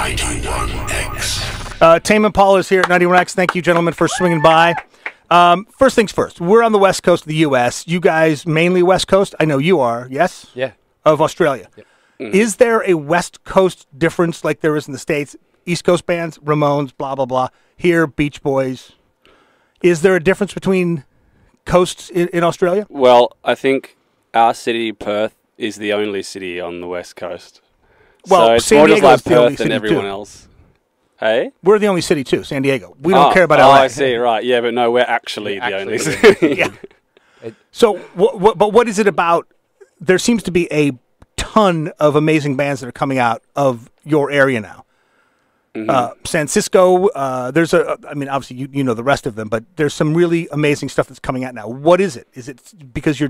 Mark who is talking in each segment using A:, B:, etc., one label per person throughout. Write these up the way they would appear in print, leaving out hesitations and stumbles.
A: 91X. Tame Impala is here at 91X. Thank you, gentlemen, for swinging by. First things first, we're on the west coast of the U.S. You guys mainly west coast? I know you are, yes?
B: Yeah.
A: Of Australia.
B: Yep.
A: Mm-hmm. Is there a west coast difference like there is in the States? East Coast bands, Ramones, blah, blah, blah. Here, Beach Boys. Is there a difference between coasts in Australia?
C: Well, I think our city, Perth, is the only city on the west coast.
A: Well,
C: so it's
A: San
C: more just
A: Diego's
C: like
A: the only
C: Perth than
A: city,
C: everyone
A: too.
C: else. Hey?
A: We're the only city, too, San Diego. We don't care about LA.
C: I see, right. Yeah, but no, we're actually the only city.
A: Yeah. So, but what is it about? There seems to be a ton of amazing bands that are coming out of your area now. Mm-hmm. San Cisco, obviously you know the rest of them, but there's some really amazing stuff that's coming out now. What is it? Is it because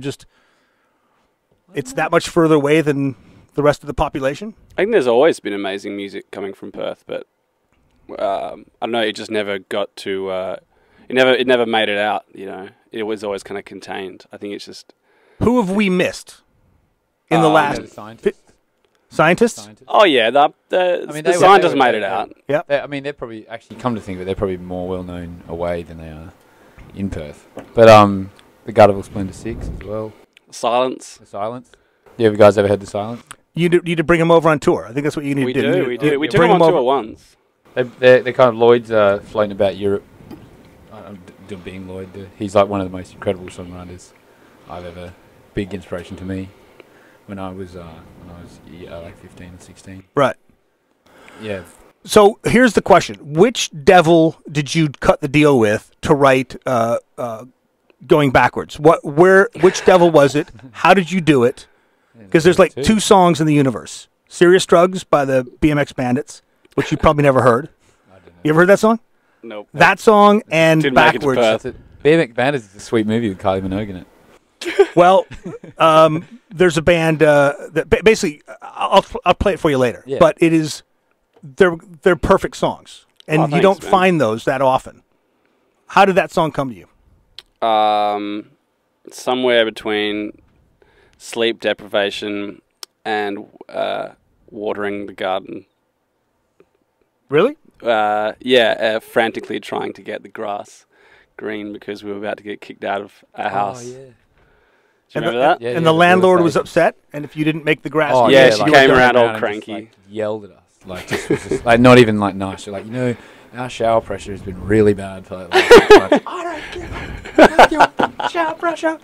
A: it's that much further away than the rest of the population?
C: I think there's always been amazing music coming from Perth, but I don't know, it just never got to, it never made it out, you know. It was always kind of contained. I think it's just...
A: Who have we missed in the last... Scientists?
C: Oh, yeah. The scientists made it out.
A: Yeah.
B: I mean, they're probably, actually, come to think of it, they're probably more well-known away than they are in Perth. But the Gutterville Splendor 6 as well.
C: Silence.
B: The Silence. Yeah, have you guys ever heard The Silence?
A: You need to bring them over on tour. I think that's what you need to do.
C: We do. We took them on tour once.
B: They're kind of Lloyd's floating about Europe. Being Lloyd, he's like one of the most incredible songwriters I've ever. Big inspiration to me when I was like 15 and 16.
A: Right.
B: Yeah.
A: So here's the question: which devil did you cut the deal with to write Going Backwards? Which devil was it? How did you do it? Because there's like two songs in the universe: "Serious Drugs" by the BMX Bandits, which you probably never heard. You ever heard that song?
C: Nope.
A: That song and
C: Didn't
A: Backwards.
B: BMX Bandits is a sweet movie with Kylie Minogue in it.
A: Well, there's a band that basically I'll play it for you later.
B: Yeah.
A: But they're perfect songs, and you don't find those that often. How did that song come to you?
C: Somewhere between sleep deprivation and watering the garden.
A: Really?
C: Frantically trying to get the grass green because we were about to get kicked out of our house.
B: Oh, yeah.
C: Do you remember that?
A: Yeah, and the landlord was upset, and if you didn't make the grass green...
C: Yeah, she came around all cranky.
B: Just, yelled at us. Like, just like, not even like nice. You're like, our shower pressure has been really bad for like I don't give a shower pressure.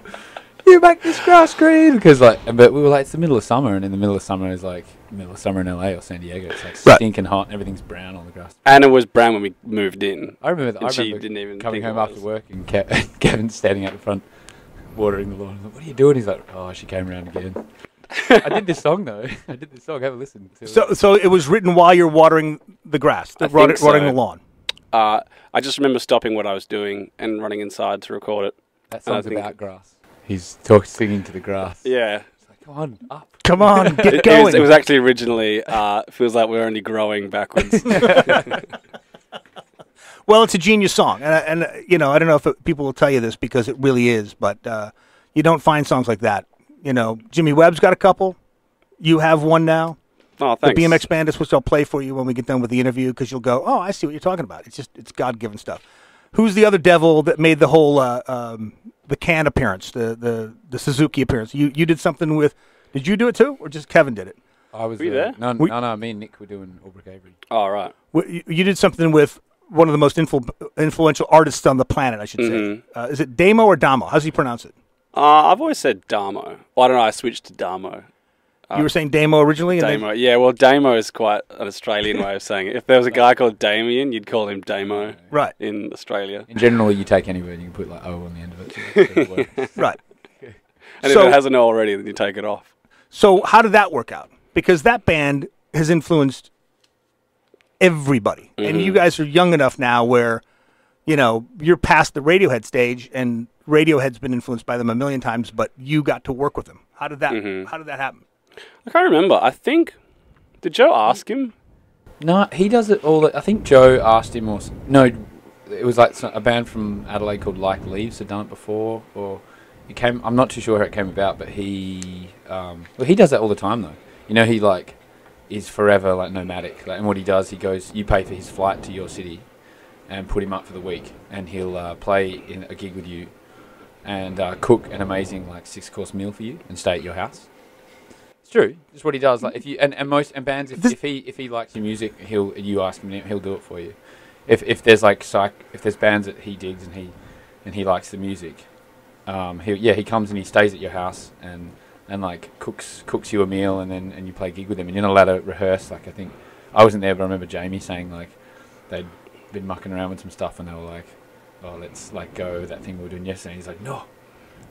B: You make this grass green. Because but we were like, it's the middle of summer, and in the middle of summer is like middle of summer in LA or San Diego. It's like stinking hot, and everything's brown on the grass.
C: And it was brown when we moved in.
B: I remember that.
C: She didn't even
B: coming home after work, and Kevin standing out the front, watering the lawn. Like, what are you doing? He's like, oh, she came around again. I did this song though. Have a listen.
A: So it was written while you're watering the grass, watering the lawn.
C: I just remember stopping what I was doing and running inside to record it.
B: That song's about grass. He's singing to the grass.
C: Yeah.
B: It's like, come on, up.
A: Come on, get going.
C: It was actually originally, feels like we're only growing backwards.
A: Well, it's a genius song. And I don't know if people will tell you this because it really is, but you don't find songs like that. Jimmy Webb's got a couple. You have one now.
C: Oh, thanks.
A: The BMX Bandits, which I'll play for you when we get done with the interview, because you'll go, oh, I see what you're talking about. It's God-given stuff. Who's the other devil that made the whole the can appearance, the Suzuki appearance? You did something with. Did you do it too, or just Kevin did it?
B: I was
C: were you there.
B: No. Me and Nick were doing Albrook Avery.
C: Oh, right.
A: You did something with one of the most influential artists on the planet, I should say. Is it Damo or Damo? How does he pronounce it?
C: I've always said Damo. Well, I don't know. I switched to Damo.
A: You were saying Damo originally?
C: Damo. Yeah, well, Damo is quite an Australian way of saying it. If there was a guy called Damien, you'd call him Damo.
A: Right.
C: In Australia.
B: In general, you take any word, you can put like O on the end of it.
A: Right.
C: And if it has an O already, then you take it off.
A: So how did that work out? Because that band has influenced everybody. And you guys are young enough now where, you're past the Radiohead stage, and Radiohead's been influenced by them a million times, but you got to work with them. How did that happen?
C: I can't remember. I think, did Joe ask him?
B: No, he does it all. I think Joe asked him, no, it was like a band from Adelaide called Like Leaves had done it before, or it came. I'm not too sure how it came about, but he does that all the time though. He is forever like nomadic. Like, and what he does, he goes, you pay for his flight to your city, and put him up for the week, and he'll play in a gig with you, and cook an amazing like 6-course meal for you, and stay at your house. It's true. It's what he does. Like if you and most and bands, if he likes your music, you ask him, he'll do it for you. If there's like if there's bands that he digs and he likes the music, he comes and he stays at your house and like cooks you a meal, and you play a gig with him, and you're not allowed to rehearse. Like I think I wasn't there, but I remember Jamie saying like they'd been mucking around with some stuff, and they were like, "Oh, let's like go that thing we were doing yesterday." And he's like, "No,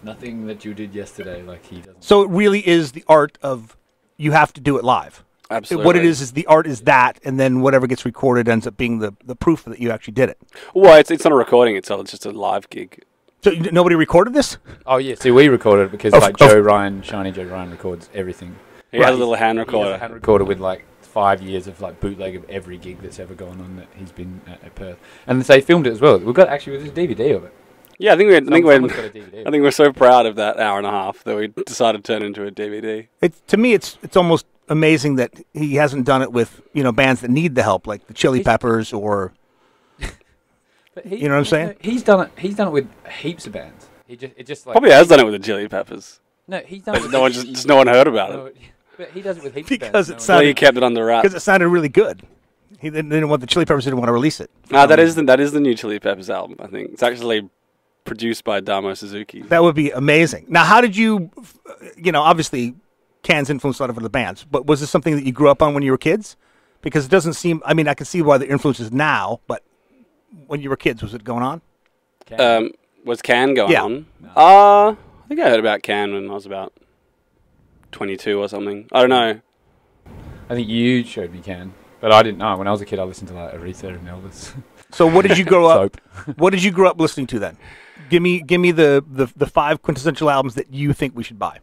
B: nothing that you did yesterday." Like he doesn't.
A: So it really is the art of you have to do it live.
C: Absolutely.
A: What it is the art is that, and then whatever gets recorded ends up being the proof that you actually did it.
C: Well, it's not a recording itself; it's just a live gig.
A: So nobody recorded this?
B: Oh yeah, see, we recorded it because like Joe Ryan records everything.
C: He has a little hand recorder.
B: He has a hand recorder with like 5 years of like bootleg of every gig that's ever gone on that he's been at Perth, and they filmed it as well. We've got there's a DVD of it.
C: Yeah, I think
B: someone's got a DVD.
C: I think we're so proud of that hour and a half that we decided to turn into a DVD.
A: To me, it's almost amazing that he hasn't done it with bands that need the help, like the Chili Peppers or. You know what I'm saying?
B: He's done it. He's done it with heaps of bands. It just like
C: probably has done it with the Chili Peppers.
B: No, he's done it. With
C: no one heard about it.
B: But he does it with heaps
A: because
B: of bands.
C: He kept it under wraps
A: because it sounded really good. They didn't want the Chili Peppers didn't want to release it.
C: That is the new Chili Peppers album. I think it's actually produced by Damo Suzuki.
A: That would be amazing. Now, how did you? Obviously, Can's influenced a lot of other bands, but was this something that you grew up on when you were kids? Because it doesn't seem. I mean, I can see why the influence is now, but when you were kids, was it going on?
C: Was Can going on?
B: No.
C: I think I heard about Can when I was about 22 or something. I don't know.
B: I think you showed me Can, but I didn't know. When I was a kid, I listened to like Aretha and Elvis.
A: So what did you grow up? What did you grow up listening to then? Give me the 5 quintessential albums that you think we should buy.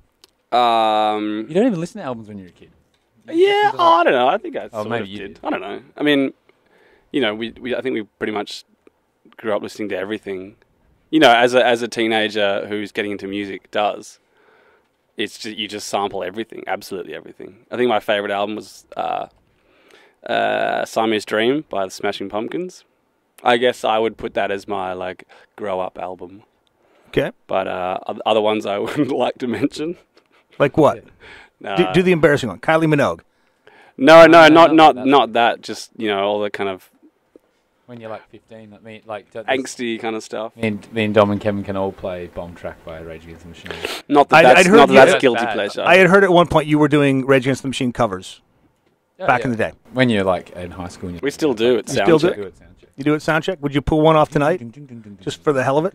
B: You don't even listen to albums when you're a kid.
C: Yeah, I don't know. I think I sort
B: maybe
C: of
B: you
C: did.
B: did.
C: I don't know. I mean, I think we pretty much grew up listening to everything. As a teenager who's getting into music does. It's just, you just sample everything, absolutely everything. I think my favorite album was Siamese Dream by the Smashing Pumpkins. I guess I would put that as my like grow up album.
A: Okay.
C: But other ones I wouldn't like to mention.
A: Like what? Do the embarrassing one. Kylie Minogue.
C: No, not that. Just all the kind of
B: when you're like 15,
C: angsty kind of stuff.
B: Me and Dom and Kevin can all play Bomb Track by Rage Against the Machine.
C: Not that's guilty pleasure.
A: I had heard at one point you were doing Rage Against the Machine covers back in the day.
B: When you're like in high school.
C: We still do it.
A: Soundcheck. You do it soundcheck? Would you pull one off tonight, just for the hell of it?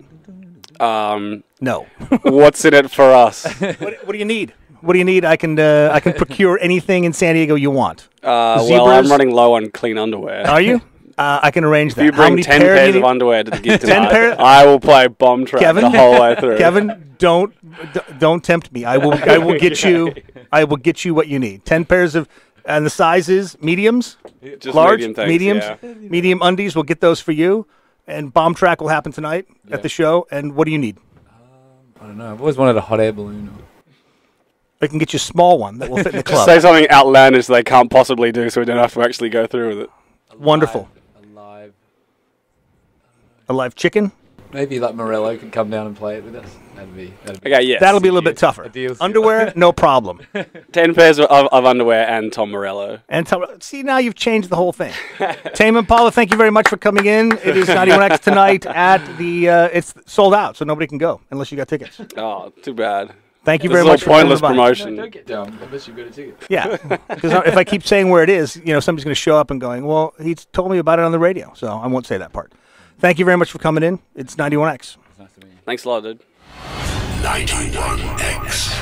A: No.
C: What's in it for us?
A: What do you need? What do you need? I can procure anything in San Diego you want.
C: Well, I'm running low on clean underwear.
A: Are you? I can arrange that.
C: If you bring 10 pairs of underwear to the gig tonight,
A: 10 pairs?
C: I will play Bomb Track the whole way through.
A: Kevin, don't tempt me. I will get you what you need. 10 pairs of, and the sizes, mediums,
C: just
A: large,
C: mediums,
A: medium undies. We'll get those for you. And Bomb Track will happen tonight at the show. And what do you need?
B: I don't know. I've always wanted a hot air balloon.
A: I can get you a small one that will fit in the club.
C: Just say something outlandish they can't possibly do, so we don't have to actually go through with it.
A: Wonderful. A live chicken?
B: Maybe like Morello could come down and play it with us. That'd be
C: okay, yes.
A: That'll be a little bit tougher. Underwear, no problem.
C: 10 pairs of underwear and Tom Morello.
A: See, now you've changed the whole thing. Tame Impala, thank you very much for coming in. It is 91X tonight at the... it's sold out, so nobody can go unless you got tickets.
C: Oh, too bad.
A: Thank you very much
C: for pointless promotion.
B: No, don't get down unless you've got a ticket.
A: Yeah, because if I keep saying where it is, somebody's going to show up and going, well, he told me about it on the radio, so I won't say that part. Thank you very much for coming in. It's 91X.
C: Thanks a lot, dude.
D: 91X.